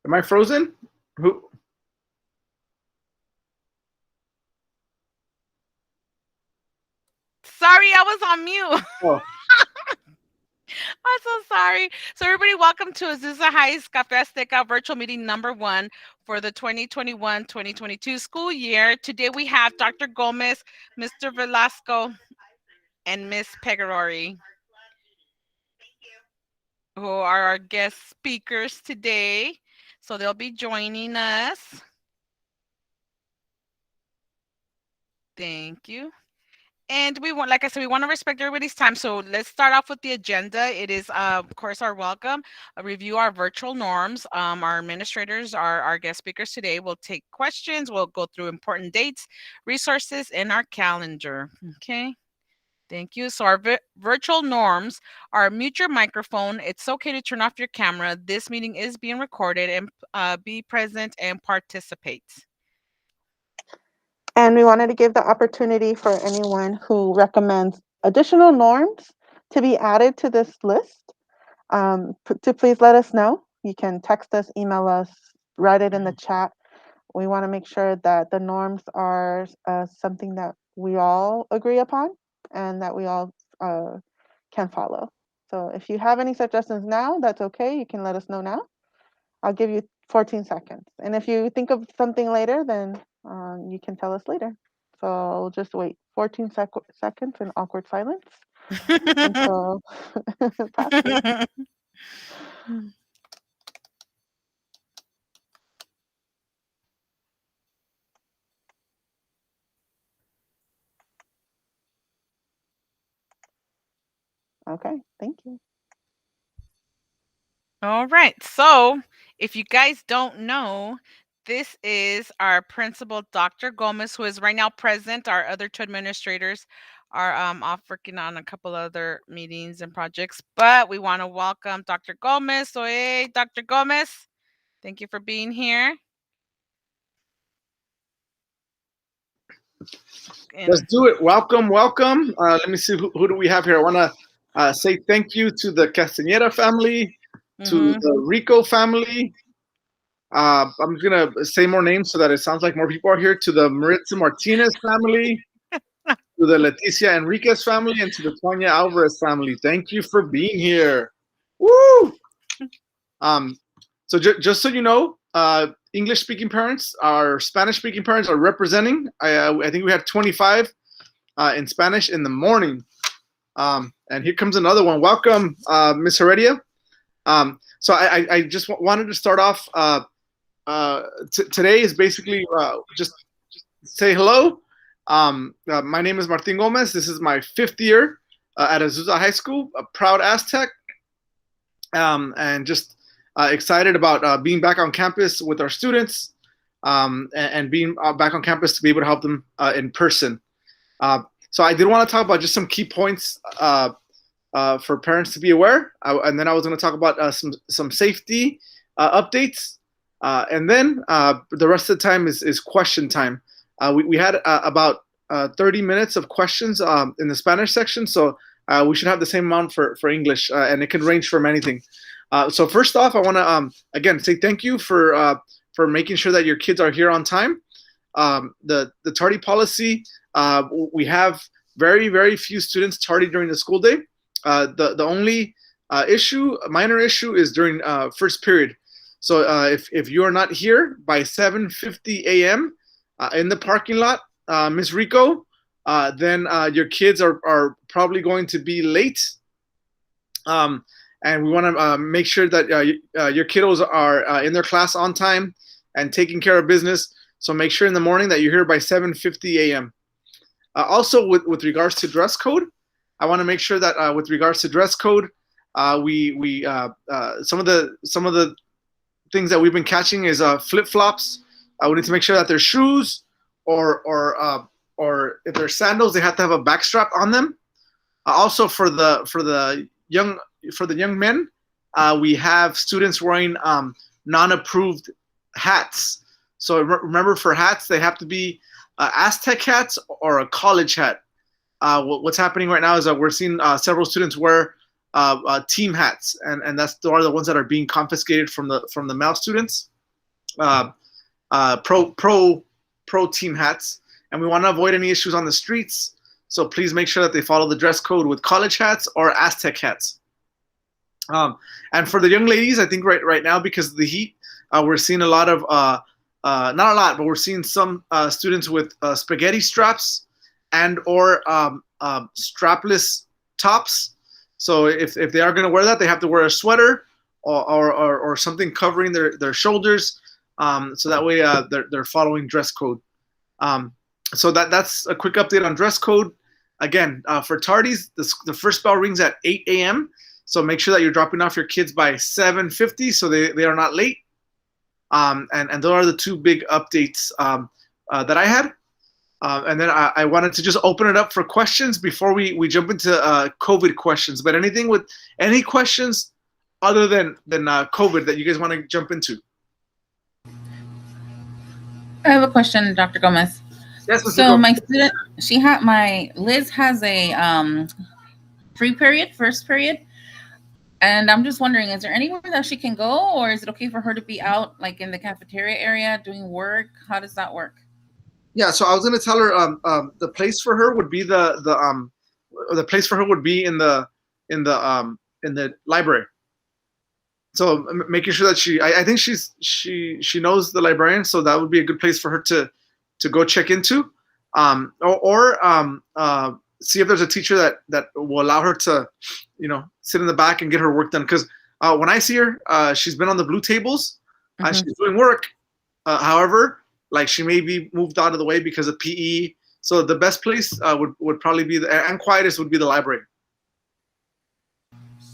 Am I frozen? Who? Sorry, I was on mute. Oh, I'm so sorry. So, everybody, welcome to Azusa High School Azteca virtual meeting number 1 for the 2021-2022 school year. Today we have Dr. Gomez, Mr. Velasco, and Miss Pegarori, who are our guest speakers today. So they'll be joining us. Thank you. And we want, like I said, we want to respect everybody's time. So let's start off with the agenda. It is, of course, our welcome, a review our virtual norms. Our administrators, our guest speakers today will take questions. We'll go through important dates, resources, and our calendar. Okay. Thank you. So our virtual norms are mute your microphone. It's okay to turn off your camera. This meeting is being recorded, and be present and participate. And we wanted to give the opportunity for anyone who recommends additional norms to be added to this list to please let us know. You can text us, email us, write it in the chat. We want to make sure that the norms are something that we all agree upon and that we all can follow. So if you have any suggestions now, that's okay. You can let us know now. I'll give you 14 seconds. And if you think of something later, then you can tell us later. So I'll just wait 14 seconds in awkward silence until it passes. Okay, thank you. All right. So if you guys don't know, this is our principal, Dr. Gomez, who is right now present. Our other two administrators are off working on a couple other meetings and projects, but we want to welcome Dr. Gomez. So, hey, Dr. Gomez, thank you for being here. let's do it. Welcome, welcome. Let me see, who do we have here? I want to say thank you to the Castañeda family, to the Rico family. I'm just going to say more names so that it sounds like more people are here. To the Maritza Martinez family, to the Leticia Enriquez family, and to the Tonya Alvarez family. Thank you for being here. Woo! So just so you know, English-speaking parents, our Spanish-speaking parents are representing. I think we had 25 in Spanish in the morning. And here comes another one. Welcome, Miss Heredia. So I just wanted to start off. Today is basically just say hello. My name is Martin Gomez. This is my 5th year at Azusa High School, a proud Aztec. And just excited about being back on campus with our students and being back on campus to be able to help them in person. So I did want to talk about just some key points for parents to be aware. And then I was going to talk about some safety updates. And then the rest of the time is question time. We had about 30 minutes of questions in the Spanish section. So we should have the same amount for English, and it can range from anything. So first off, I want to again say thank you for making sure that your kids are here on time. The tardy policy, we have very, very few students tardy during the school day. The only minor issue is during first period. So if you are not here by 7:50 a.m. In the parking lot, Ms. Rico, then your kids are probably going to be late. And we want to make sure that your kiddos are in their class on time and taking care of business. So make sure in the morning that you're here by 7:50 a.m. Also, with regards to dress code, I want to make sure that with regards to dress code, we some of the things that we've been catching is flip flops. We need to make sure that their shoes or if they're sandals, they have to have a back strap on them. Also, for the young men, we have students wearing non-approved hats. So remember, for hats, they have to be Aztec hats or a college hat. What's happening right now is that we're seeing several students wear team hats, and those are the ones that are being confiscated from the male students. uh, pro team hats, and we want to avoid any issues on the streets. So please make sure that they follow the dress code with college hats or Aztec hats. And for the young ladies, I think right now, because of the heat, we're seeing a lot of not a lot, but we're seeing some students with spaghetti straps and or strapless tops. So if they are going to wear that, they have to wear a sweater or something covering their shoulders, so that way they're following dress code. So that's a quick update on dress code. Again, for tardies, the first bell rings at 8 a.m. So make sure that you're dropping off your kids by 7:50 so they are not late. And those are the two big updates that I had. And then I wanted to just open it up for questions before we jump into COVID questions. But any questions other than COVID that you guys want to jump into? I have a question, Dr. Gomez. Yes, Mr. So Gomez. my student, Liz has a first period. And I'm just wondering, is there anywhere that she can go, or is it okay for her to be out, like in the cafeteria area doing work? How does that work? Yeah, so I was gonna tell her the place for her would be the place for her would be in the library. So making sure that I think she knows the librarian, so that would be a good place for her to go check into, or see if there's a teacher that will allow her to, sit in the back and get her work done. Because when I see her, she's been on the blue tables, and she's doing work. However, like she may be moved out of the way because of PE. So the best place would probably be and quietest would be the library.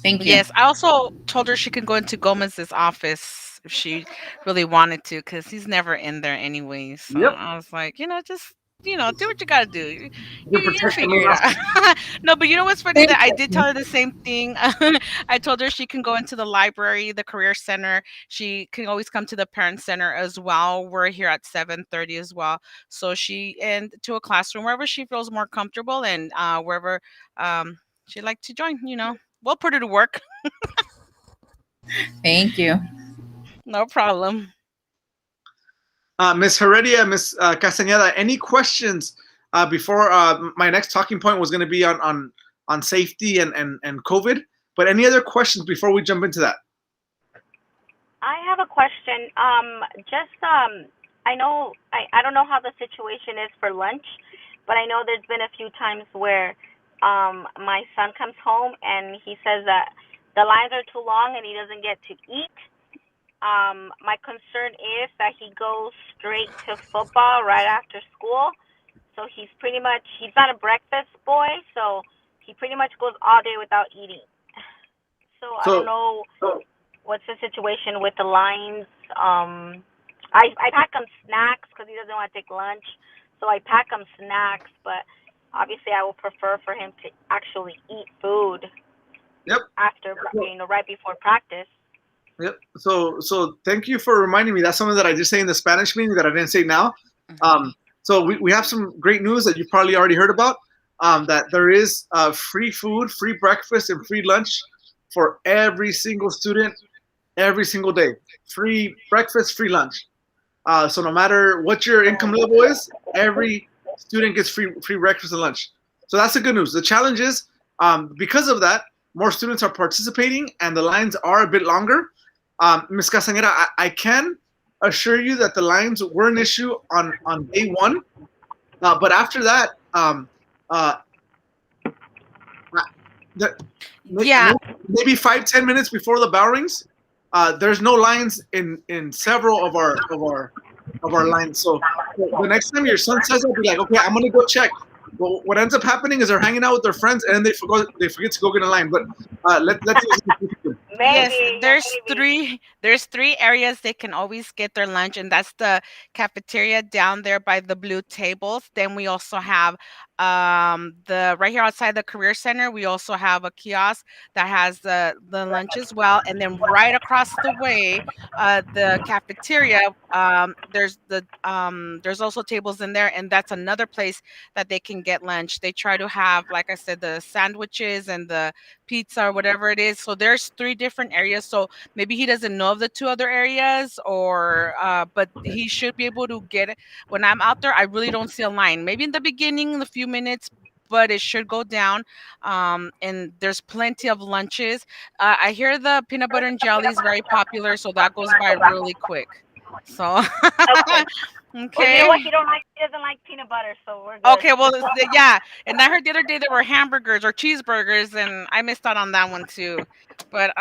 Thank you. Yes, I also told her she could go into Gomez's office if she really wanted to, because he's never in there anyways. So Yep. I was like, just do what you gotta do. You You protect the figure it main out. No, but you know what's funny? That I did tell her the same thing. I told her she can go into the library, the career center. She can always come to the parent center as well. We're here at 7:30 as well. So and to a classroom wherever she feels more comfortable, and wherever she'd like to join. We'll put her to work. Thank you. No problem. Ms. Heredia, Ms. Castañeda, any questions before my next talking point was going to be on safety and COVID, but any other questions before we jump into that? I have a question. I know I don't know how the situation is for lunch, but I know there's been a few times where my son comes home and he says that the lines are too long and he doesn't get to eat. My concern is that he goes straight to football right after school. So he's not a breakfast boy, so he pretty much goes all day without eating. So I don't know what's the situation with the lines. I pack him snacks because he doesn't want to take lunch. So I pack him snacks, but obviously I would prefer for him to actually eat food. Yep. After, right before practice. Yep. So thank you for reminding me. That's something that I did say in the Spanish meeting that I didn't say now. So we have some great news that you probably already heard about. That there is free food, free breakfast, and free lunch for every single student every single day. Free breakfast, free lunch. So no matter what your income level is, every student gets free breakfast and lunch. So that's the good news. The challenge is because of that, more students are participating and the lines are a bit longer. Ms. Castañeda, I can assure you that the lines were an issue on day one, but after that, maybe 5-10 minutes before the bell rings, there's no lines in several of our lines. So the next time your son says that, be like, okay, I'm gonna go check. Well, what ends up happening is they're hanging out with their friends and they forget to go get a line. But let's yes, there's three areas they can always get their lunch, and that's the cafeteria down there by the blue tables. Then we also have The right here outside the career center, we also have a kiosk that has the lunch as well. And then right across the way, the cafeteria, there's also tables in there, and that's another place that they can get lunch. They try to have, like I said, the sandwiches and the pizza or whatever it is. So there's 3 different areas. So maybe he doesn't know of the 2 other areas, or but he should be able to get it. When I'm out there, I really don't see a line. Maybe in the beginning, in a few minutes, but it should go down. And there's plenty of lunches. I hear the peanut butter and jelly is very popular, so that goes by really quick. So Okay. Well, you know okay. what? He doesn't like peanut butter, so we're good. Okay, well, yeah, and I heard the other day there were hamburgers or cheeseburgers, and I missed out on that one too. But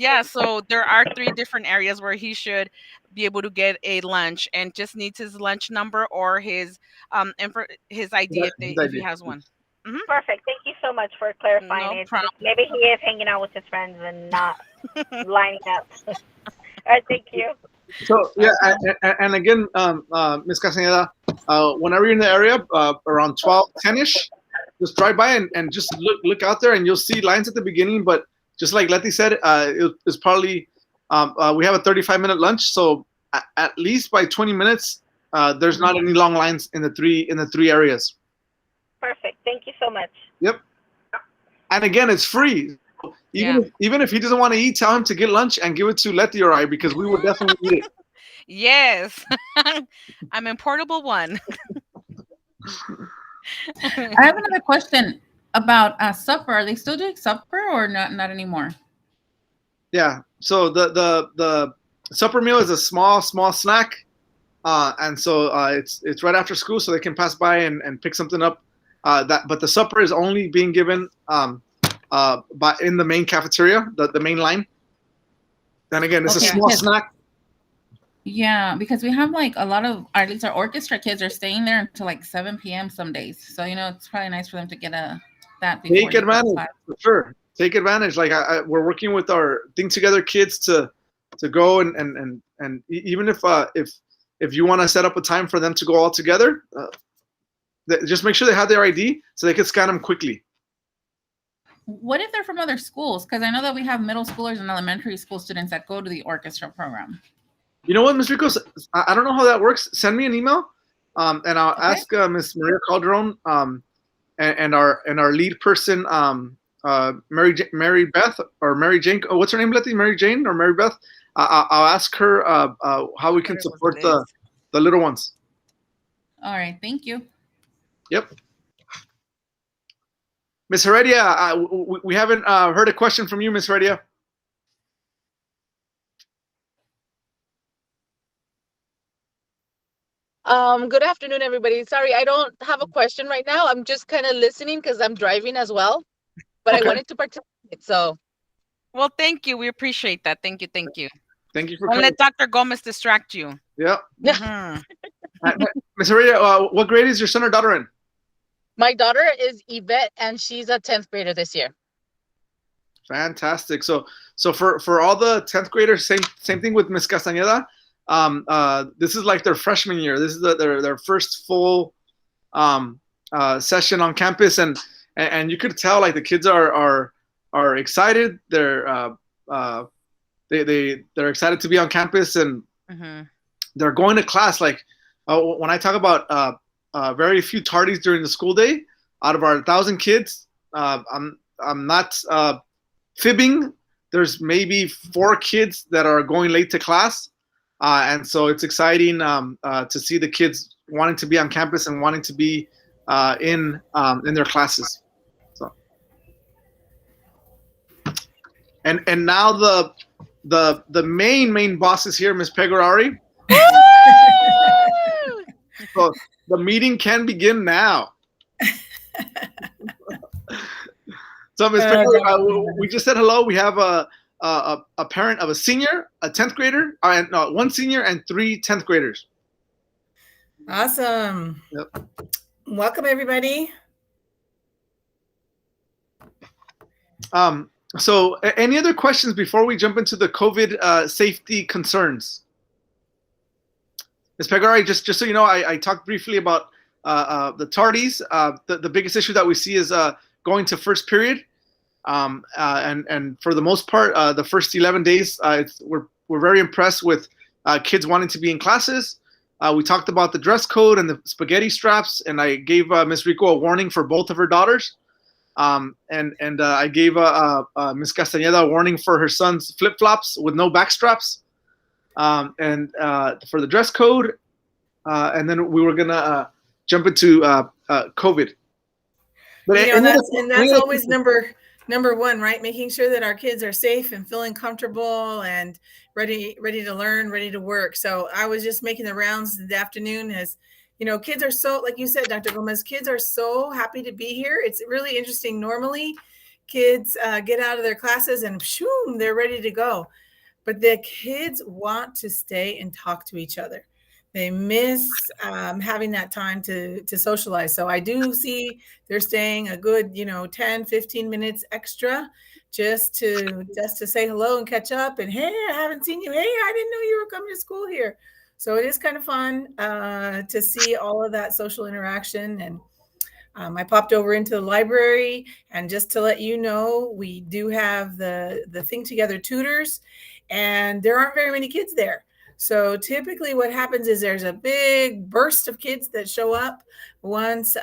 yeah, so there are 3 different areas where he should be able to get a lunch, and just needs his lunch number or his his ID if he idea. has one. Hmm. Perfect. Thank you so much for clarifying No it. problem. Maybe he is hanging out with his friends and not lining up. All right. Thank you. So yeah, and again, Ms. Castañeda, whenever you're in the area, around 10-ish, just drive by and just look out there, and you'll see lines at the beginning. But just like Letty said, it's probably we have a 35-minute lunch, so at least by 20 minutes, there's not any long lines in the three areas. Perfect. Thank you so much. Yep. And again, it's free. Even if he doesn't want to eat, tell him to get lunch and give it to Letty or I, because we will definitely eat it. Yes, I'm in portable one. I have another question about supper. Are they still doing supper or not anymore? Yeah. So the supper meal is a small snack, and so it's right after school, so they can pass by and pick something up. But the supper is only being given but in the main cafeteria, the main line. Then again, it's a small snack. Yeah, because we have like a lot of, at least our orchestra kids are staying there until like 7 p.m. some days. So, it's probably nice for them to get that. Take advantage, for sure. Take advantage. Like we're working with our Think Together kids to go and even if you want to set up a time for them to go all together, just make sure they have their ID so they can scan them quickly. What if they're from other schools? Because I know that we have middle schoolers and elementary school students that go to the orchestra program. You know what, Ms. Ricos? I don't know how that works. Send me an email, and I'll ask Ms. Maria Calderon and our lead person, Mary Beth or Mary Jane. Oh, what's her name, Letty? Mary Jane or Mary Beth? I'll ask her how we can support the little ones. All right, thank you. Yep. Ms. Heredia, we haven't heard a question from you, Ms. Heredia. Good afternoon, everybody. Sorry, I don't have a question right now. I'm just kind of listening because I'm driving as well, but I wanted to participate. So, well, thank you. We appreciate that. Thank you. Thank you. Thank you for Don't coming. let Dr. Gomez distract you. Yeah. Mm-hmm. Ms. Heredia, what grade is your son or daughter in? My daughter is Yvette, and she's a 10th grader this year. Fantastic. So for all the 10th graders, same thing with Ms. Castañeda. This is like their freshman year. This is their first full session on campus, and you could tell like the kids are excited. They're excited to be on campus, and they're going to class. Like when I talk about very few tardies during the school day, out of our 1,000 kids, I'm not fibbing. There's maybe 4 kids that are going late to class. And so it's exciting to see the kids wanting to be on campus and wanting to be in their classes. So, and now the main boss is here, Ms. Pegorari. So the meeting can begin now. So Ms. Pegorari, we just said hello. We have a parent of a senior, a 10th grader, and one senior and 3 10th graders. Awesome. Yep. Welcome, everybody. So any other questions before we jump into the COVID safety concerns? Ms. Pegorari, just so you know, I talked briefly about the tardies. The biggest issue that we see is going to first period. And for the most part, the first 11 days, we're very impressed with kids wanting to be in classes. We talked about the dress code and the spaghetti straps, and I gave Ms. Rico a warning for both of her daughters. And I gave Ms. Castañeda a warning for her son's flip-flops with no back straps. And for the dress code, and then we were gonna jump into COVID. But that's always number one, right? Making sure that our kids are safe and feeling comfortable and ready to learn, ready to work. So I was just making the rounds this afternoon as, kids are so, like you said, Dr. Gomez, kids are so happy to be here. It's really interesting. Normally kids get out of their classes and shoom, they're ready to go. But the kids want to stay and talk to each other. They miss having that time to socialize. So I do see they're staying a good, 10, 15 minutes extra just to say hello and catch up. And, hey, I haven't seen you. Hey, I didn't know you were coming to school here. So it is kind of fun to see all of that social interaction. And I popped over into the library, and just to let you know, we do have the Think Together tutors, and there aren't very many kids there. So typically what happens is there's a big burst of kids that show up once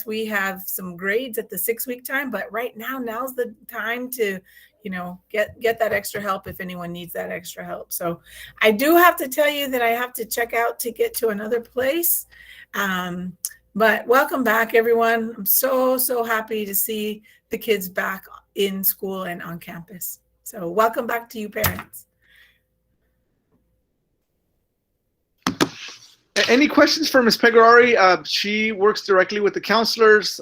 we have some grades at the 6-week time. But right now's the time to, get that extra help if anyone needs that extra help. So I do have to tell you that I have to check out to get to another place. But welcome back, everyone. I'm so happy to see the kids back in school and on campus. So welcome back to you, parents. Any questions for Ms. Pegarari? She works directly with the counselors.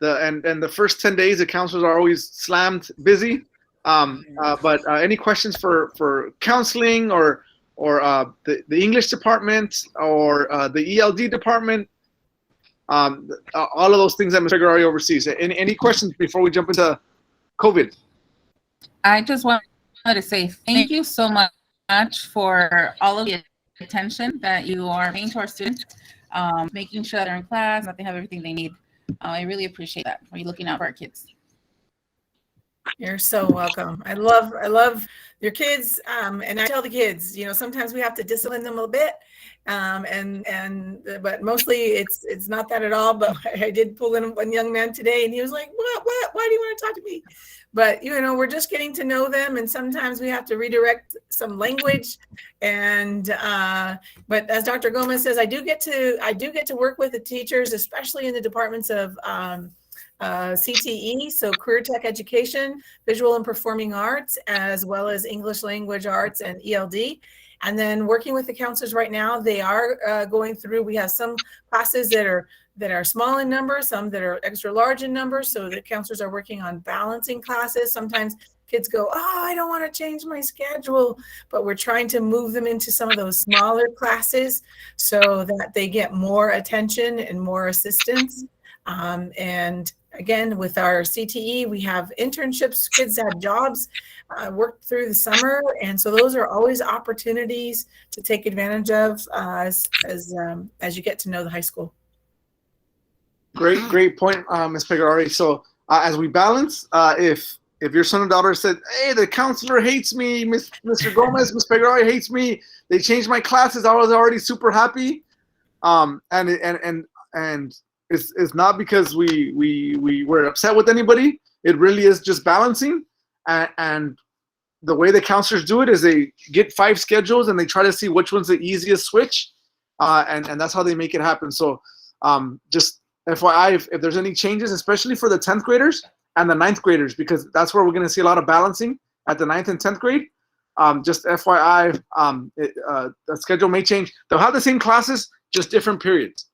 The first 10 days, the counselors are always slammed busy. But any questions for counseling or the English department or the ELD department? All of those things that Ms. Pegarari oversees. Any questions before we jump into COVID? I just wanted to say thank you so much for all of the attention that you are paying to our students, making sure that they're in class, that they have everything they need. I really appreciate that. Are you looking out for our kids? You're so welcome. I love your kids. And I tell the kids, sometimes we have to discipline them a bit. But mostly it's not that at all. But I did pull in one young man today, and he was like, what? Why do you want to talk to me? But, we're just getting to know them. And sometimes we have to redirect some language. And, but as Dr. Gomez says, I do get to work with the teachers, especially in the departments of, CTE, so career tech education, visual and performing arts, as well as English language arts and ELD. And then working with the counselors right now, they are going through, we have some classes that are small in number, some that are extra large in number. So the counselors are working on balancing classes. Sometimes kids go, I don't want to change my schedule, but we're trying to move them into some of those smaller classes so that they get more attention and more assistance. And again, with our CTE, we have internships, kids have jobs, worked through the summer. And so those are always opportunities to take advantage of as you get to know the high school. Great point, Ms. Pegarari. So as we balance, if your son or daughter said, hey, the counselor hates me, Mr. Gomez, Ms. Pegarari hates me, they changed my classes, I was already super happy. And it's not because we were upset with anybody. It really is just balancing. And the way the counselors do it is they get 5 schedules and they try to see which one's the easiest switch. And that's how they make it happen. So just FYI, if there's any changes, especially for the 10th graders and the 9th graders, because that's where we're going to see a lot of balancing at the 9th and 10th grade. Just FYI, the schedule may change. They'll have the same classes, just different periods.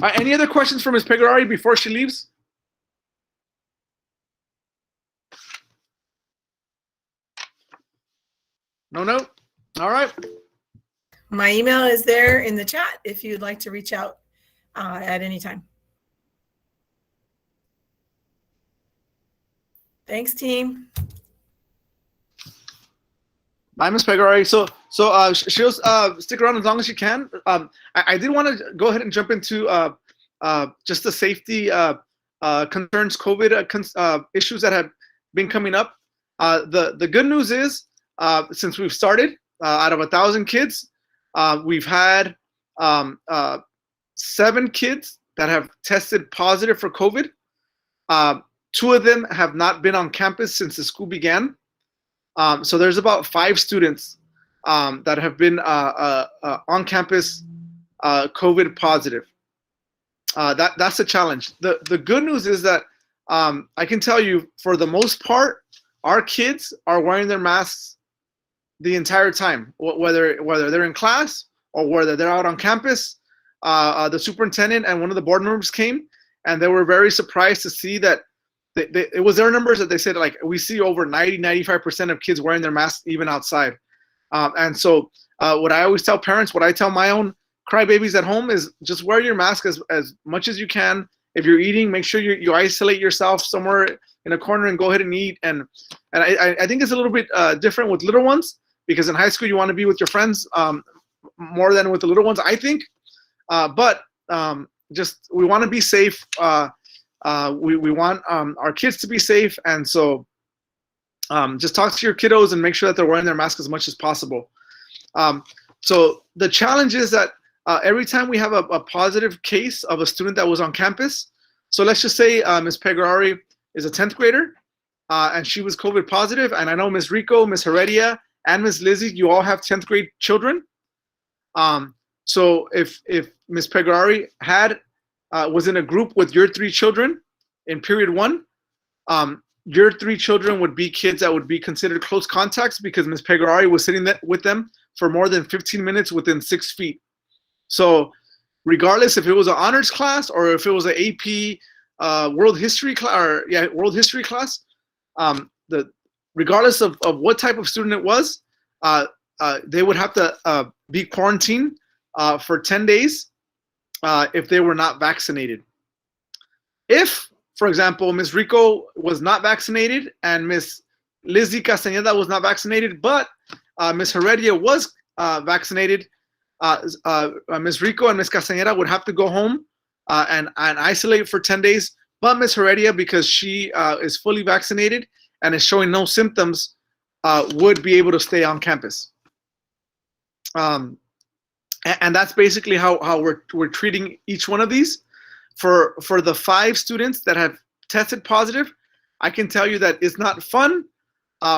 Any other questions for Ms. Pegarari before she leaves? No? All right. My email is there in the chat if you'd like to reach out at any time. Thanks, team. Bye, Ms. Pegarari. So So she'll stick around as long as she can. I did want to go ahead and jump into just the safety concerns, COVID issues that have been coming up. The good news is, since we've started, out of 1,000 kids, we've had 7 kids that have tested positive for COVID. 2 of them have not been on campus since the school began. So there's about 5 students that have been on campus COVID positive. That's a challenge. The good news is that I can tell you, for the most part, our kids are wearing their masks the entire time, whether they're in class or whether they're out on campus. The superintendent and one of the board members came, and they were very surprised to see that it was their numbers that they said, like, we see over 95% of kids wearing their masks even outside. And so what I always tell parents, what I tell my own crybabies at home is just wear your mask as much as you can. If you're eating, make sure you isolate yourself somewhere in a corner and go ahead and eat. And I think it's a little bit different with little ones, because in high school you want to be with your friends more than with the little ones, I think. But just we want to be safe. We want our kids to be safe, and so just talk to your kiddos and make sure that they're wearing their mask as much as possible. So the challenge is that every time we have a positive case of a student that was on campus, so let's just say Ms. Pegrari is a 10th grader, and she was COVID positive, and I know Ms. Rico, Ms. Heredia, and Ms. Lizzie, you all have 10th grade children. So if Ms. Pegrari was in a group with your 3 children in period 1, your 3 children would be kids that would be considered close contacts, because Ms. Pegrari was sitting with them for more than 15 minutes within 6 feet. So regardless if it was an honors class or if it was an AP world history class, regardless of what type of student it was, they would have to be quarantined for 10 days if they were not vaccinated. If, for example, Ms. Rico was not vaccinated and Ms. Lizzie Castañeda was not vaccinated, but Ms. Heredia was vaccinated, Ms. Rico and Ms. Castañeda would have to go home and isolate for 10 days. But Ms. Heredia, because she is fully vaccinated and is showing no symptoms, would be able to stay on campus. And that's basically how we're treating each one of these. For the 5 students that have tested positive, I can tell you that it's not fun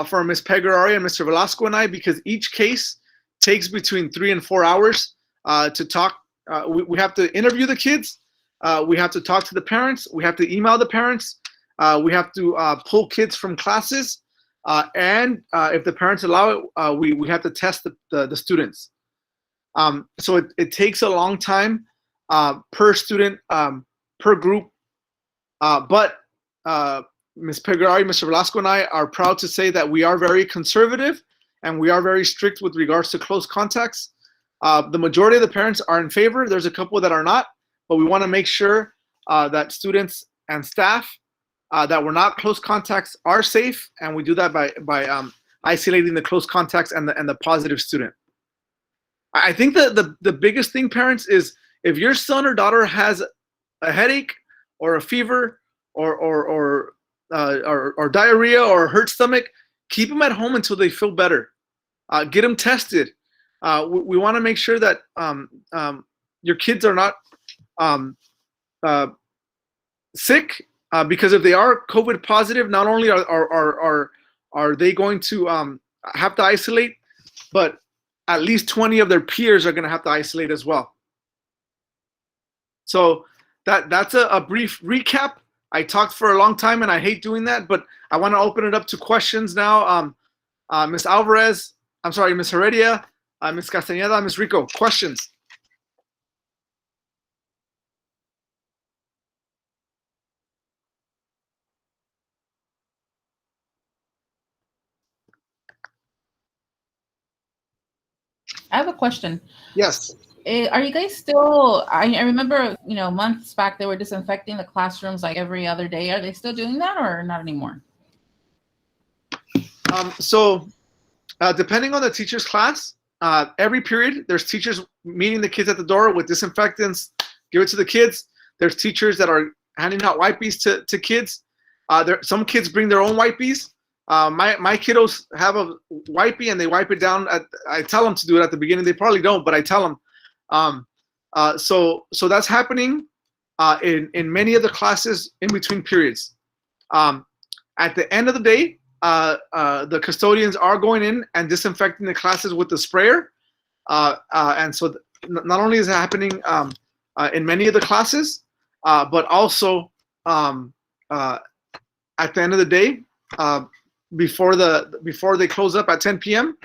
for Ms. Pegrari and Mr. Velasco and I, because each case takes between 3 and 4 hours to talk. We have to interview the kids. We have to talk to the parents. We have to email the parents. We have to pull kids from classes. And if the parents allow it, we have to test the students. So it takes a long time per student, per group. But Ms. Pegrari, Mr. Velasco, and I are proud to say that we are very conservative and we are very strict with regards to close contacts. The majority of the parents are in favor. There's a couple that are not, but we want to make sure that students and staff that were not close contacts are safe, and we do that by isolating the close contacts and the positive student. I think the biggest thing, parents, is if your son or daughter has a headache or a fever or diarrhea or hurt stomach, keep them at home until they feel better. Get them tested. We want to make sure that your kids are not sick, because if they are COVID positive, not only are they going to have to isolate, but at least 20 of their peers are going to have to isolate as well. So that's a brief recap. I talked for a long time and I hate doing that, but I want to open it up to questions now. Ms. Alvarez, I'm sorry, Ms. Heredia, Ms. Castañeda, Ms. Rico, questions? I have a question. Yes. Are you guys still, I remember, months back they were disinfecting the classrooms like every other day. Are they still doing that or not anymore? So depending on the teacher's class, every period, there's teachers meeting the kids at the door with disinfectants, give it to the kids. There's teachers that are handing out wipes to kids. Some kids bring their own wipes. My kiddos have a wipey and they wipe it down. I tell them to do it at the beginning. They probably don't, but I tell them. So that's happening in many of the classes in between periods. At the end of the day, the custodians are going in and disinfecting the classes with the sprayer. And so not only is it happening in many of the classes, but also at the end of the day, before they close up at 10 p.m.,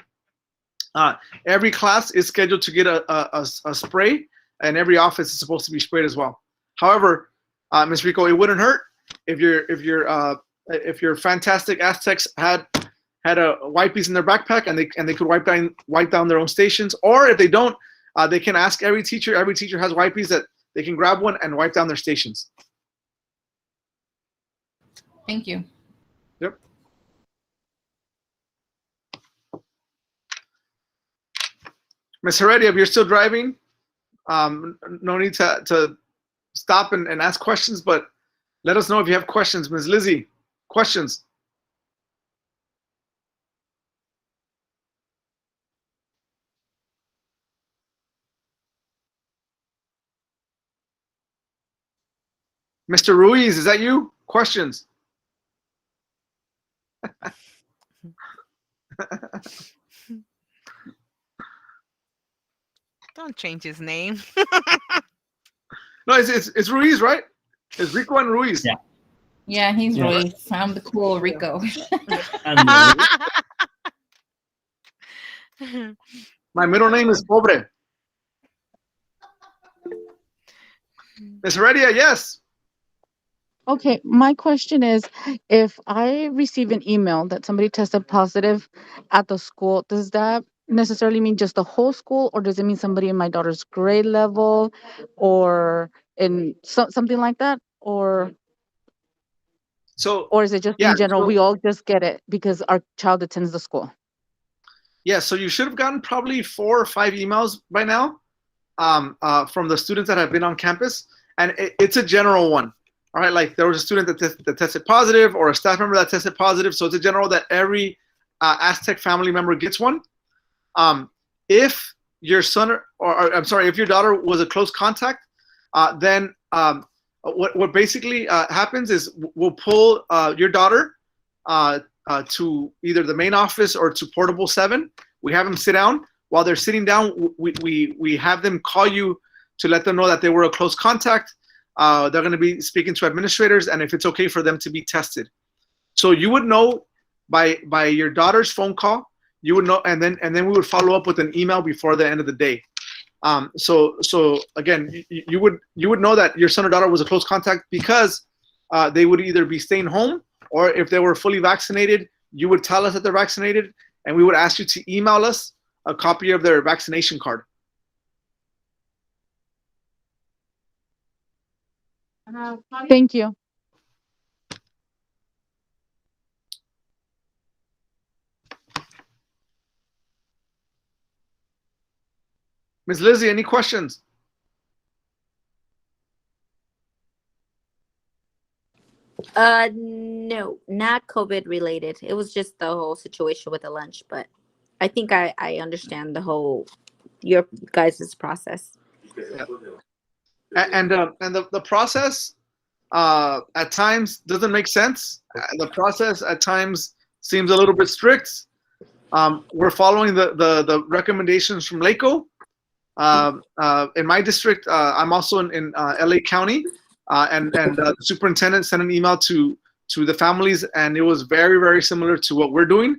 every class is scheduled to get a spray, and every office is supposed to be sprayed as well. However, Ms. Rico, it wouldn't hurt if your fantastic Aztecs had a wipes in their backpack and they could wipe down their own stations, or if they don't, they can ask every teacher. Every teacher has wipes that they can grab one and wipe down their stations. Thank you. Yep. Ms. Heredia, if you're still driving, no need to stop and ask questions, but let us know if you have questions. Ms. Lizzie, questions? Mr. Ruiz, is that you? Questions? Don't change his name. No, it's Ruiz, right? It's Rico and Ruiz. Yeah. Yeah, he's Ruiz. I'm the cool Rico. My middle name is Pobre. Ms. Heredia, yes. Okay, my question is, if I receive an email that somebody tested positive at the school, does that necessarily mean just the whole school, or does it mean somebody in my daughter's grade level, or in something like that, or is it just in general, we all just get it because our child attends the school? Yeah, so you should have gotten probably 4 or 5 emails by now from the students that have been on campus, and it's a general one. All right, like there was a student that tested positive, or a staff member that tested positive. So it's a general that every Aztec family member gets one. If your son if your daughter was a close contact, then what basically happens is we'll pull your daughter to either the main office or to Portable 7. We have them sit down. While they're sitting down, we have them call you to let them know that they were a close contact. They're going to be speaking to administrators, and if it's okay for them to be tested. So you would know by your daughter's phone call, you would know, and then we would follow up with an email before the end of the day. So again, you would know that your son or daughter was a close contact because they would either be staying home, or if they were fully vaccinated, you would tell us that they're vaccinated, and we would ask you to email us a copy of their vaccination card. Thank you. Ms. Lizzie, any questions? No, not COVID related. It was just the whole situation with the lunch, but I think I understand your guys' process. Yeah. And the process at times doesn't make sense. The process at times seems a little bit strict. We're following the recommendations from LACO. In my district, I'm also in LA County, and the superintendent sent an email to the families, and it was very, very similar to what we're doing.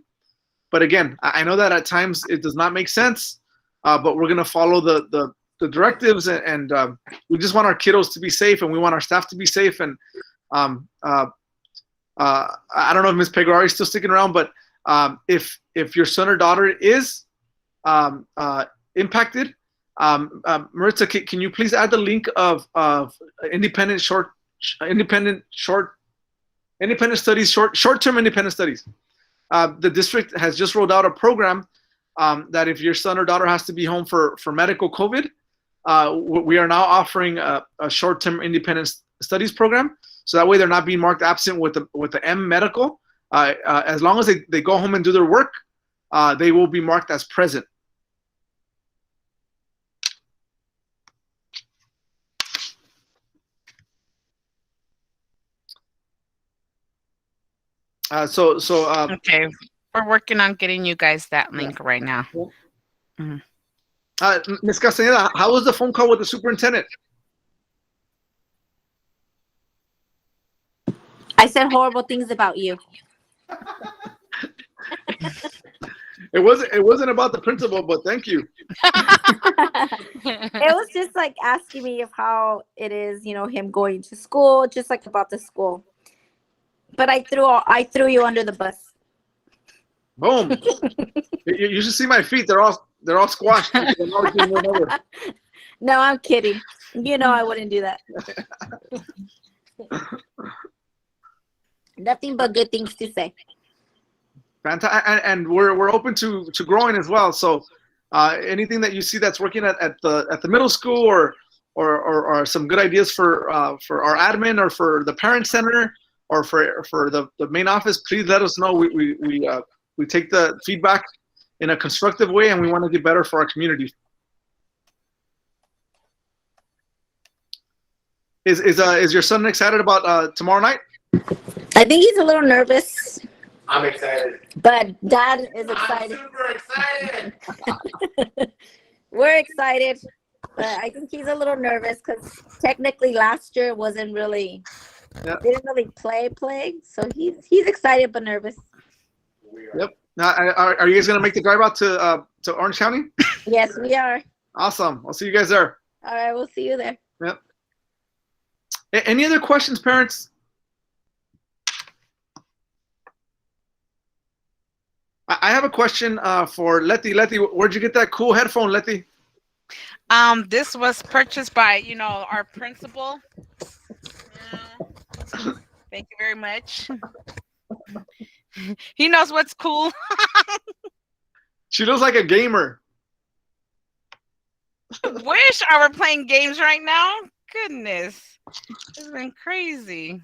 But again, I know that at times it does not make sense, but we're going to follow the directives, and we just want our kiddos to be safe, and we want our staff to be safe. And I don't know if Ms. Pegrari is still sticking around, but if your son or daughter is impacted, Maritza, can you please add the link of independent short-term independent studies? The district has just rolled out a program that if your son or daughter has to be home for medical COVID, we are now offering a short-term independent studies program. So that way they're not being marked absent with the M medical. As long as they go home and do their work, they will be marked as present. Okay, we're working on getting you guys that link right now. Mm-hmm. Ms. Castaneda, how was the phone call with the superintendent? I said horrible things about you. It wasn't about the principal, but thank you. It was just like asking me of how it is, him going to school, just like about the school. But I threw you under the bus. Boom! You should see my feet; they're all squashed. No, I'm kidding. I wouldn't do that. Nothing but good things to say. Fantastic, and we're open to growing as well. So anything that you see that's working at the middle school, or some good ideas for our admin, or for the parent center, or for the main office, please let us know. We take the feedback in a constructive way, and we want to get better for our community. Is your son excited about tomorrow night? I think he's a little nervous. I'm excited. But Dad is excited. I'm super excited. We're excited. But I think he's a little nervous because technically last year didn't really play. So he's excited but nervous. Yep. Now, are you guys gonna make the drive out to Orange County? Yes, we are. Awesome. I'll see you guys there. All right, we'll see you there. Yep. Any other questions, parents? I have a question for Letty. Letty, where'd you get that cool headphone, Letty? This was purchased by, our principal. Thank you very much. He knows what's cool. She looks like a gamer. Wish I were playing games right now. Goodness. It's been crazy.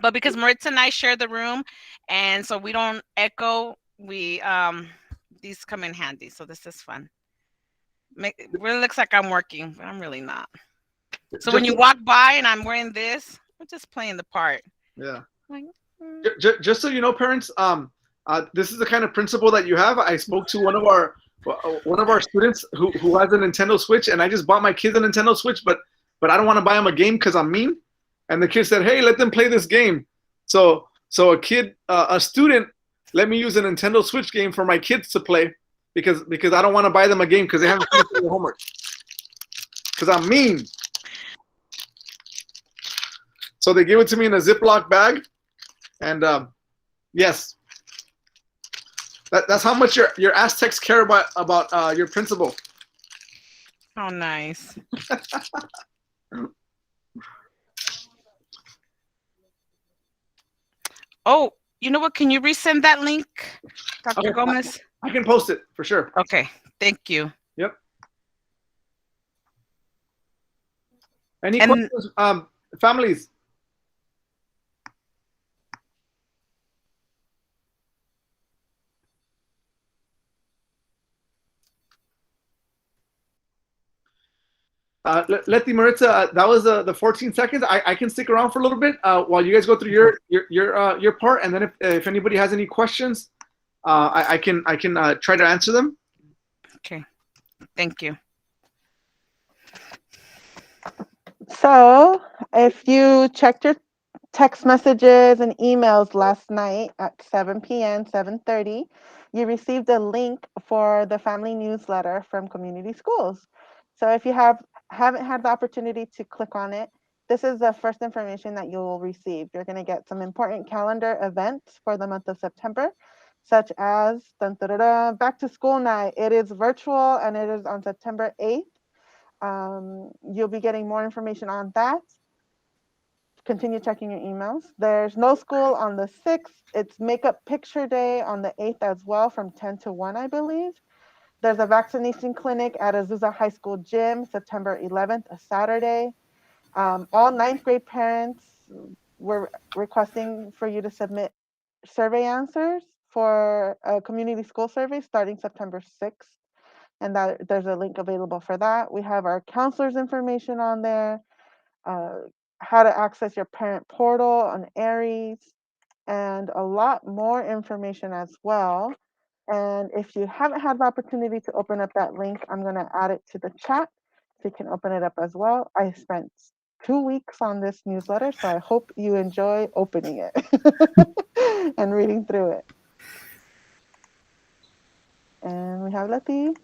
But because Maritza and I share the room, and so we don't echo, these come in handy. So this is fun. It really looks like I'm working, but I'm really not. So when you walk by and I'm wearing this, we're just playing the part. Yeah. Just so you know, parents, this is the kind of principal that you have. I spoke to one of our students who has a Nintendo Switch, and I just bought my kids a Nintendo Switch, but I don't want to buy them a game because I'm mean. And the kid said, "Hey, let them play this game." So a student let me use a Nintendo Switch game for my kids to play because I don't want to buy them a game because they haven't finished their homework. Because I'm mean. So they gave it to me in a Ziploc bag, and yes, that's how much your Aztecs care about your principal. Oh, nice. Oh, you know what? Can you resend that link, Dr. Gomez? I can post it for sure. Okay, thank you. Yep. Any questions, families? Letty, Maritza, that was the 14 seconds. I can stick around for a little bit while you guys go through your part, and then if anybody has any questions, I can try to answer them. Okay, thank you. So if you checked your text messages and emails last night at 7 p.m., 7:30, you received a link for the family newsletter from Community Schools. So if you haven't had the opportunity to click on it, this is the first information that you will receive. You're going to get some important calendar events for the month of September, such as back to school night. It is virtual and it is on September 8th. You'll be getting more information on that. continue checking your emails. There's no school on the 6th. It's Makeup Picture Day on the 8th as well from 10 to 1, I believe. There's a vaccination clinic at Azusa High School gym, September 11th, a Saturday. All ninth grade parents were requesting for you to submit survey answers for a community school survey starting September 6th. And that there's a link available for that. We have our counselors information on there, uh, how to access your parent portal on Aries, and a lot more information as well. And if you haven't had the opportunity to open up that link, I'm going to add it to the chat so you can open it up as well. I spent 2 weeks on this newsletter, so I hope you enjoy opening it and reading through it. And we have Letty.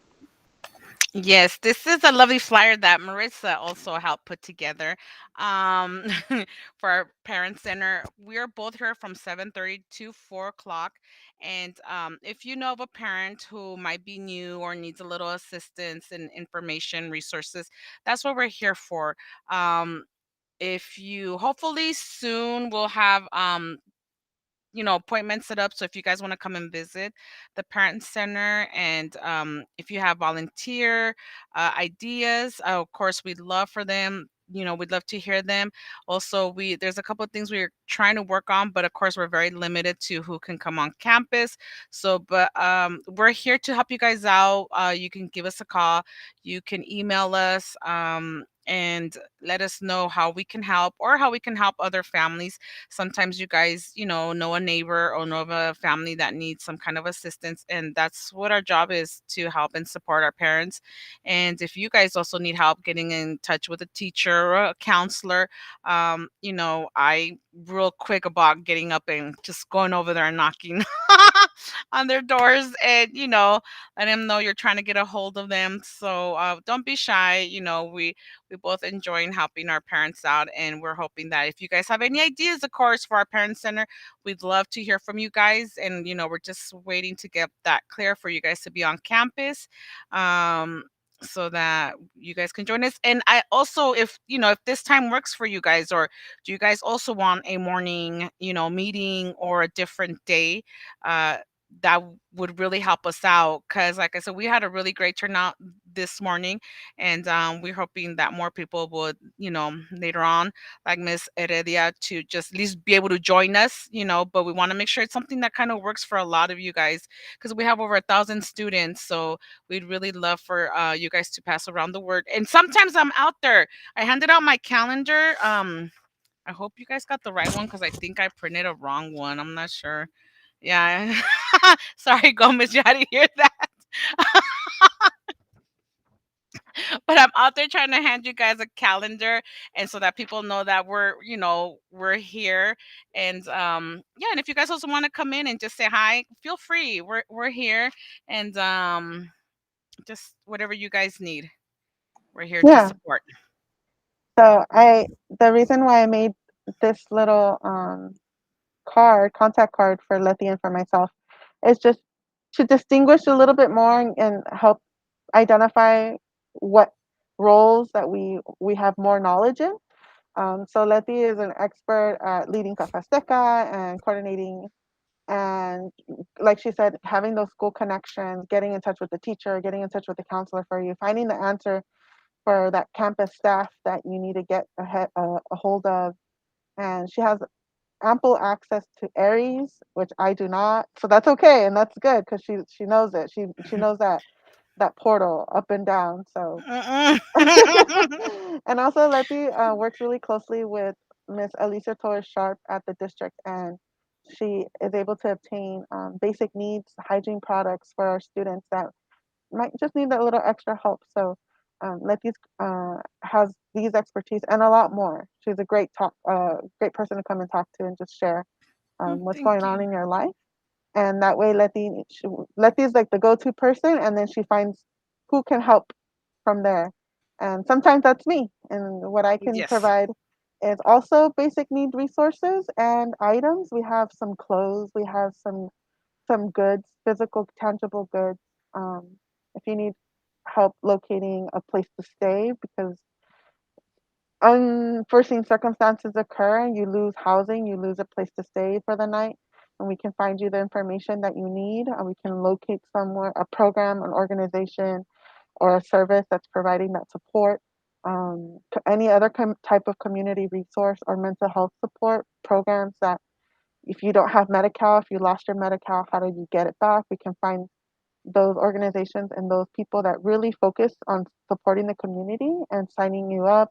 Yes, this is a lovely flyer that Marissa also helped put together um, for our parent center. We are both here from 7:30 to 4 o'clock. And if you know of a parent who might be new or needs a little assistance and information, resources, that's what we're here for. If you hopefully soon will have appointments set up. So if you guys want to come and visit the parent center, and if you have volunteer ideas, of course, we'd love for them. We'd love to hear them. Also, there's a couple of things we're trying to work on, but of course, we're very limited to who can come on campus. So, but we're here to help you guys out. You can give us a call. You can email us. And let us know how we can help or how we can help other families. Sometimes you guys, know a neighbor or know of a family that needs some kind of assistance. And that's what our job is, to help and support our parents. And if you guys also need help getting in touch with a teacher or a counselor, I real quick about getting up and just going over there and knocking on their doors, and let them know you're trying to get a hold of them. So don't be shy. We both enjoying helping our parents out, and we're hoping that if you guys have any ideas, of course, for our parent center, we'd love to hear from you guys. And we're just waiting to get that clear for you guys to be on campus, so that you guys can join us. And I also, if this time works for you guys, or do you guys also want a morning meeting or a different day, that would really help us out, because like I said, we had a really great turnout this morning. And we're hoping that more people would later on, like Miss Heredia, to just at least be able to join us. But we want to make sure it's something that kind of works for a lot of you guys, because we have over 1,000 students. So we'd really love for you guys to pass around the word. And sometimes I'm out there. I handed out my calendar. I hope you guys got the right one, because I think I printed a wrong one. I'm not sure. Yeah. Sorry, Gomez, you had to hear that. But I'm out there trying to hand you guys a calendar, and so that people know that we're here. And yeah, and if you guys also want to come in and just say hi, feel free. We're here, and just whatever you guys need, we're here to Yeah. support. So the reason why I made this little contact card for Letty and for myself, is just to distinguish a little bit more and help identify what roles that we have more knowledge in. So Letty is an expert at leading Azteca and coordinating, and like she said, having those school connections, getting in touch with the teacher, getting in touch with the counselor for you, finding the answer for that campus staff that you need to get a hold of. And she has ample access to Aries, which I do not. So that's okay, and that's good, because she knows it. She knows that portal up and down. So and also Letty works really closely with Miss Alicia Torres Sharp at the district, and she is able to obtain basic needs hygiene products for our students that might just need that little extra help. So Letty's has these expertise and a lot more. She's a great person to come and talk to and just share what's Thank going on you. in your life. And that way, Letty's like the go-to person, and then she finds who can help from there. And sometimes that's me. And what I can Yes. provide is also basic need resources and items. We have some clothes. We have some goods, physical, tangible goods. If you need help locating a place to stay, because unforeseen circumstances occur and you lose housing, you lose a place to stay for the night, and we can find you the information that you need, and we can locate somewhere, a program, an organization, or a service that's providing that support. Any other type of community resource or mental health support programs that if you don't have Medi-Cal, if you lost your Medi-Cal, how do you get it back? We can find those organizations and those people that really focus on supporting the community and signing you up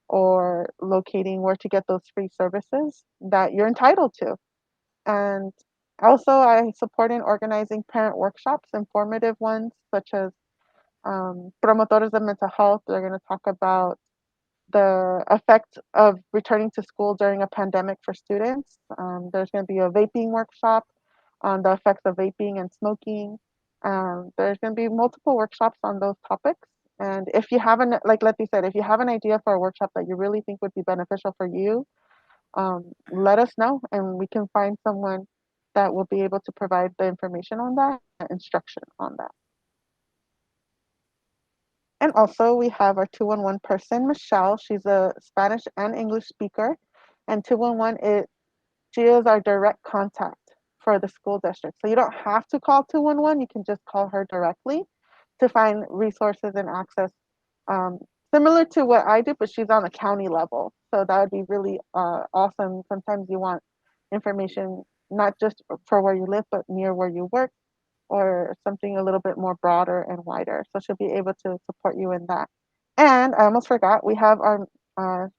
or locating where to get those free services that you're entitled to. And also, I support in organizing parent workshops, informative ones, such as promotores of mental health. They're going to talk about the effect of returning to school during a pandemic for students. There's going to be a vaping workshop on the effects of vaping and smoking. There's going to be multiple workshops on those topics. And if you haven't, like Letty said, if you have an idea for a workshop that you really think would be beneficial for you, let us know and we can find someone that will be able to provide the information on that, instruction on that. And also we have our 211 person, Michelle. She's a Spanish and English speaker. And 211, she is our direct contact for the school district. So you don't have to call 211, you can just call her directly to find resources and access. Similar to what I do, but she's on the county level. So that would be really awesome. Sometimes you want information, not just for where you live, but near where you work, or something a little bit more broader and wider. So she'll be able to support you in that. And I almost forgot, we have our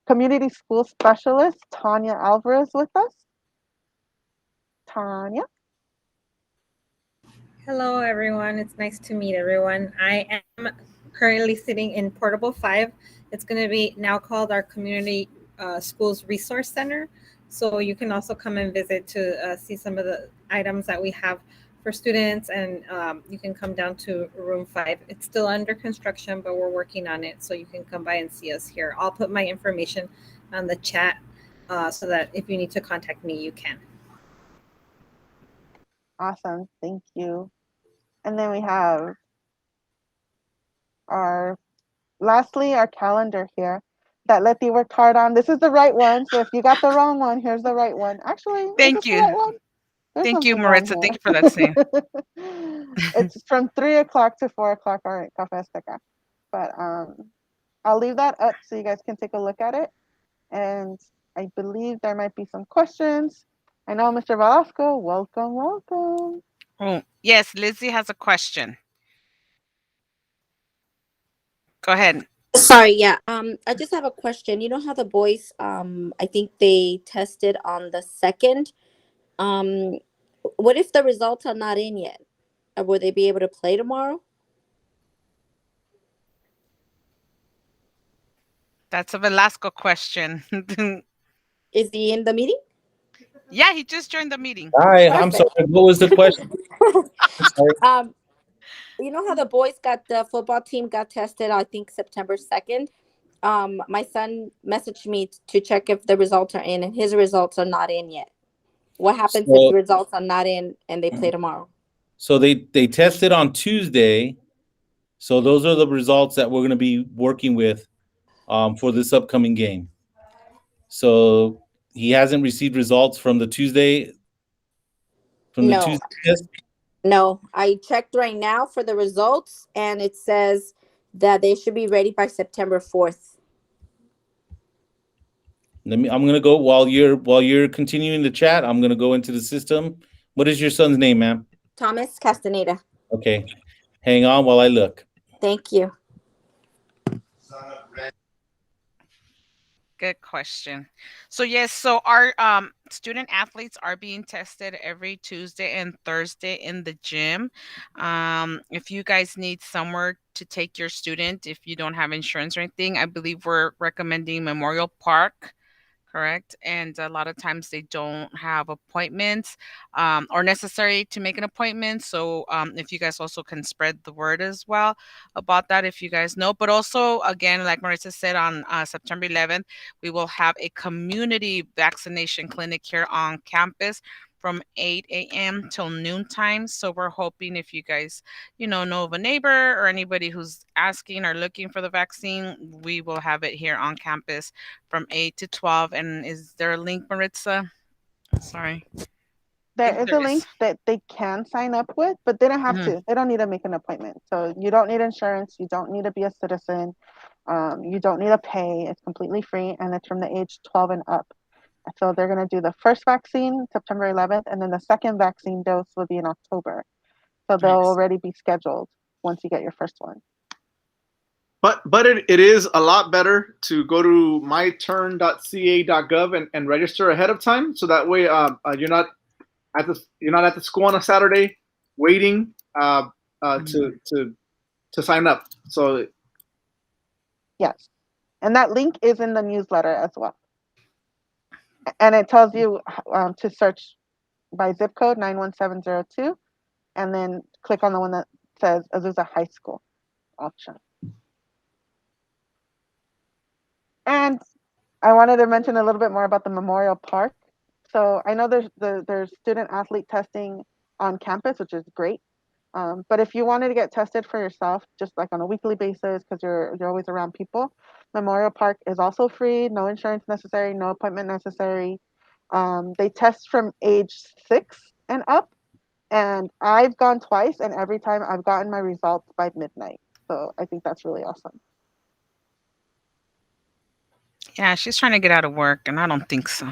community school specialist, Tanya Alvarez, with us. Tanya. Hello, everyone. It's nice to meet everyone. I am currently sitting in Portable 5. It's going to be now called our Community Schools Resource Center. So you can also come and visit to see some of the items that we have for students, and you can come down to room 5. It's still under construction, but we're working on it. So you can come by and see us here. I'll put my information on the chat so that if you need to contact me, you can. Awesome. Thank you. And then we have lastly, our calendar here that Letty worked hard on. This is the right one. So if you got the wrong one, here's the right one. Actually, thank you. The right one? Thank you, Maritza. Thank you for that same. It's from 3 o'clock to 4 o'clock. All right, Cafe Azteca. But I'll leave that up so you guys can take a look at it. And I believe there might be some questions. I know Mr. Velasco. Welcome. Oh, yes, Lizzie has a question. Go ahead. Sorry, yeah. I just have a question. You know how the boys, I think they tested on the 2nd. What if the results are not in yet? Will they be able to play tomorrow? That's a Velasco question. Is he in the meeting? Yeah, he just joined the meeting. Hi, I'm sorry. What was the question? You know how the boys the football team got tested, I think September 2nd. My son messaged me to check if the results are in, and his results are not in yet. What happens if the results are not in and they play tomorrow? So they tested on Tuesday. So those are the results that we're going to be working with for this upcoming game. So he hasn't received results from the Tuesday. Tuesday test? No, I checked right now for the results, and it says that they should be ready by September 4th. I'm going to go while you're continuing the chat. I'm going to go into the system. What is your son's name, ma'am? Thomas Castaneda. Okay. Hang on while I look. Thank you. Good question. So yes, so our student athletes are being tested every Tuesday and Thursday in the gym. If you guys need somewhere to take your student, if you don't have insurance or anything, I believe we're recommending Memorial Park. Correct. And a lot of times they don't have appointments or necessary to make an appointment. So if you guys also can spread the word as well about that, if you guys know. But also, again, like Marissa said, on September 11th, we will have a community vaccination clinic here on campus. from 8 a.m. till noon time. So we're hoping if you guys, know of a neighbor or anybody who's asking or looking for the vaccine, we will have it here on campus from 8 to 12. And is there a link, Maritza? Sorry. There is a link that they can sign up with, but they don't have to. They don't need to make an appointment. So you don't need insurance. You don't need to be a citizen. You don't need to pay. It's completely free, and it's from the age 12 and up. So they're going to do the first vaccine September 11th, and then the second vaccine dose will be in October. So they'll already be scheduled once you get your first one. But it is a lot better to go to myturn.ca.gov and register ahead of time, so that way you're not at the school on a Saturday waiting to sign up. So yes, and that link is in the newsletter as well, and it tells you to search by zip code 91702, and then click on the one that says Azusa High School option. And I wanted to mention a little bit more about the Memorial Park. So I know there's student athlete testing on campus, which is great. But if you wanted to get tested for yourself, just like on a weekly basis, because you're always around people, Memorial Park is also free. No insurance necessary, no appointment necessary. They test from age 6 and up, and I've gone twice, and every time I've gotten my results by midnight. So I think that's really awesome. Yeah, she's trying to get out of work, and I don't think so.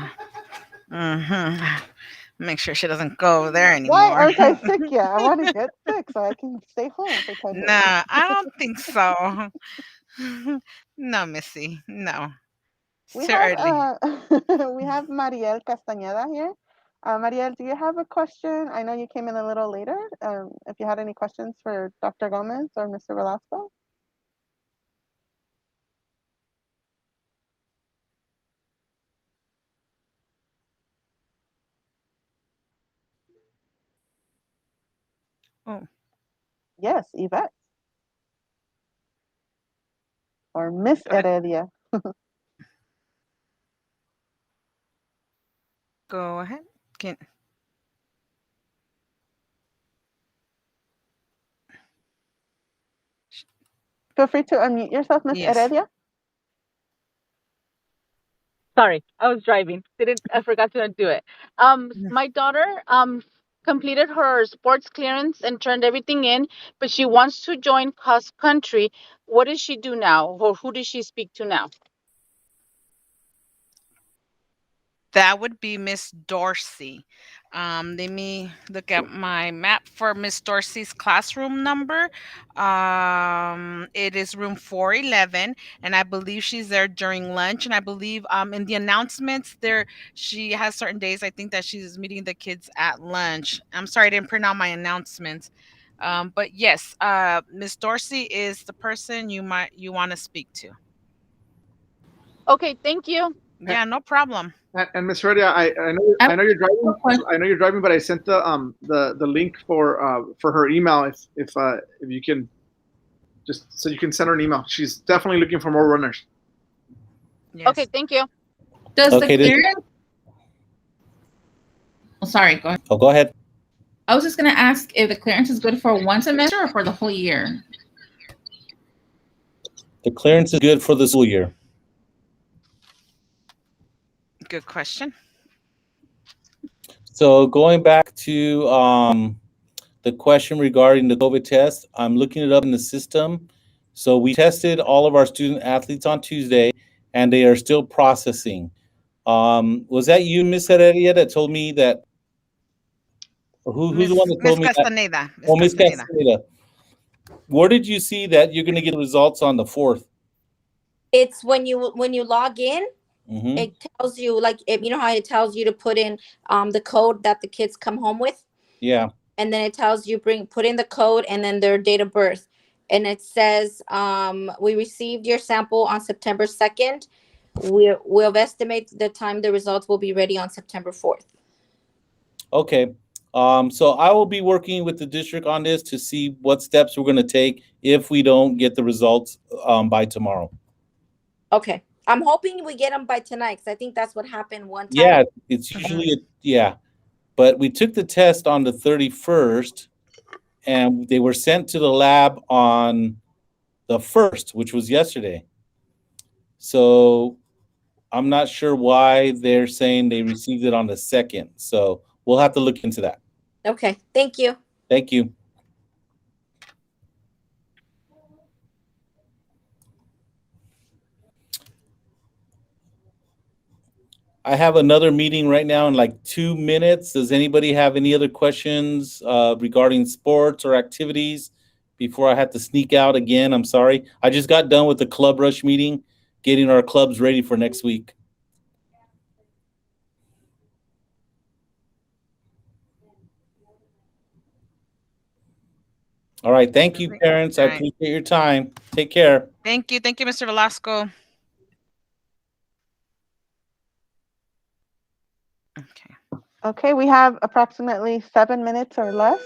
Make sure she doesn't go there anymore. Why aren't I sick yet? I want to get sick so I can stay home for 10 days. Nah, I don't think so. No, Missy, no. We Too early. We have Mariel Castañeda here. Mariel, do you have a question? I know you came in a little later. If you had any questions for Dr. Gomez or Mr. Velasco. Oh. Yes, Yvette. Or Miss Heredia. Go ahead. Feel free to unmute yourself, Miss Heredia. Sorry, I was driving. I forgot to do it. My daughter completed her sports clearance and turned everything in, but she wants to join cross country. What does she do now, or who does she speak to now? That would be Miss Dorsey. Let me look at my map for Miss Dorsey's classroom number. It is room 411, and I believe she's there during lunch. And I believe in the announcements there, she has certain days. I think that she's meeting the kids at lunch. I'm sorry, I didn't print out my announcements. But yes, Miss Dorsey is the person you want to speak to. Okay, thank you. Yeah, no problem. And Ms. Heredia, I know you're driving. I know you're driving, but I sent the link for her email. If you can, just so you can send her an email. She's definitely looking for more runners. Yes. Okay, thank you. Does the clearance? Oh, sorry. Go ahead. Oh, go ahead. I was just going to ask if the clearance is good for one semester or for the whole year. The clearance is good for the school year. Good question. So going back to the question regarding the COVID test, I'm looking it up in the system. So we tested all of our student athletes on Tuesday, and they are still processing. Was that you, Miss Heredia, that told me that? Who's the one that told me Castaneda. that? Oh, Miss Castaneda. Where did you see that you're going to get results on the 4th? It's when you log in. Mm-hmm. It tells you, like, you know how it tells you to put in the code that the kids come home with? Yeah. And then it tells you put in the code and then their date of birth. And it says, we received your sample on September 2nd. We'll estimate the time the results will be ready on September 4th. Okay. So I will be working with the district on this to see what steps we're going to take if we don't get the results by tomorrow. Okay. I'm hoping we get them by tonight, because I think that's what happened one time. Yeah, it's usually, but we took the test on the 31st, and they were sent to the lab on the 1st, which was yesterday. So I'm not sure why they're saying they received it on the 2nd. So we'll have to look into that. Okay, thank you. Thank you. I have another meeting right now in like 2 minutes. Does anybody have any other questions regarding sports or activities before I have to sneak out again? I'm sorry. I just got done with the Club Rush meeting, getting our clubs ready for next week. All right. Thank you, parents. I appreciate your time. Take care. Thank you. Thank you, Mr. Velasco. Okay. Okay, we have approximately 7 minutes or less.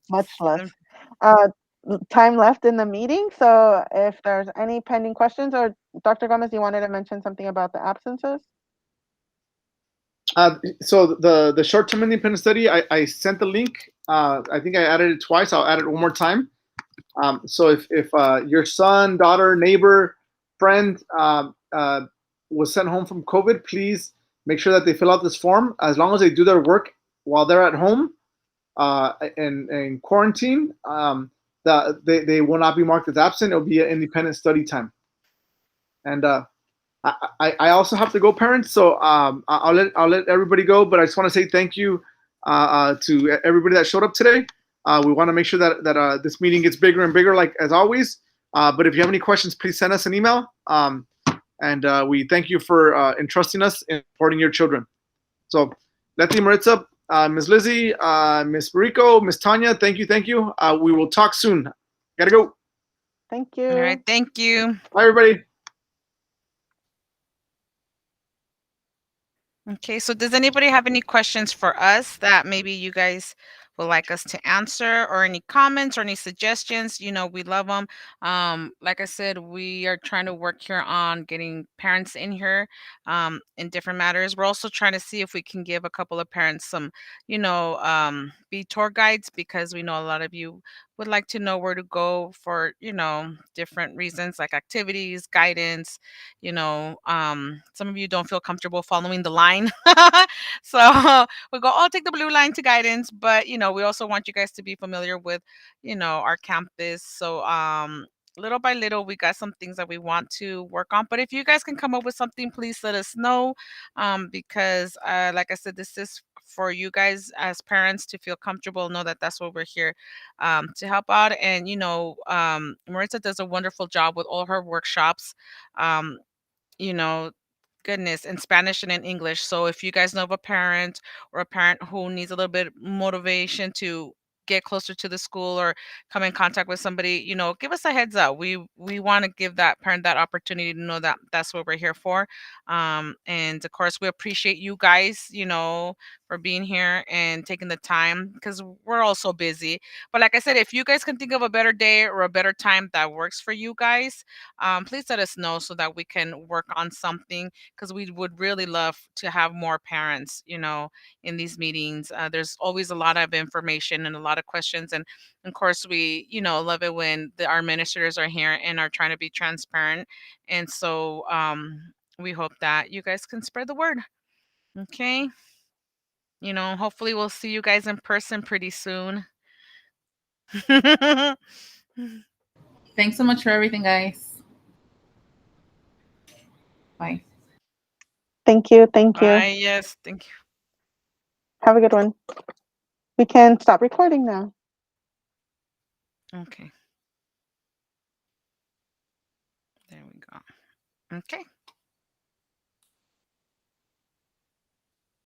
Much less. Time left in the meeting. So if there's any pending questions, or Dr. Gomez, you wanted to mention something about the absences? So the short-term independent study, I sent the link. I think I added it twice. I'll add it one more time. So if your son, daughter, neighbor, friend was sent home from COVID, please make sure that they fill out this form. As long as they do their work while they're at home in quarantine, they will not be marked as absent. It'll be an independent study time. And I also have to go, parents. So I'll let everybody go. But I just want to say thank you to everybody that showed up today. We want to make sure that this meeting gets bigger and bigger, like as always. But if you have any questions, please send us an email. And we thank you for entrusting us in supporting your children. So, Letty, Maritza, Ms. Lizzie, Ms. Rico, Ms. Tanya, thank you. We will talk soon. Gotta go. Thank you. All right, thank you. Bye, everybody. Okay, so does anybody have any questions for us that maybe you guys would like us to answer, or any comments or any suggestions? We love them. Like I said, we are trying to work here on getting parents in here in different matters. We're also trying to see if we can give a couple of parents some, be tour guides, because we know a lot of you would like to know where to go for, different reasons, like activities, guidance. Some of you don't feel comfortable following the line. So we go, oh, take the blue line to guidance. But, we also want you guys to be familiar with, our campus. So little by little, we got some things that we want to work on. But if you guys can come up with something, please let us know. Because like I said, this is for you guys as parents to feel comfortable, know that that's what we're here to help out. And, Marissa does a wonderful job with all her workshops. Um, goodness, in Spanish and in English. So if you guys know of a parent, or a parent who needs a little bit motivation to get closer to the school, or come in contact with somebody, give us a heads up. We want to give that parent that opportunity to know that that's what we're here for. And of course, we appreciate you guys, for being here and taking the time, because we're all so busy. But like I said, if you guys can think of a better day or a better time that works for you guys, please let us know so that we can work on something, because we would really love to have more parents, in these meetings. There's always a lot of information and a lot of questions. And of course, we, love it when our administrators are here and are trying to be transparent. And so we hope that you guys can spread the word. Okay. Hopefully we'll see you guys in person pretty soon. Thanks so much for everything, guys. Bye. Thank you. Thank you. Bye. Yes. Thank you. Have a good one. We can stop recording now. Okay. There we go. Okay.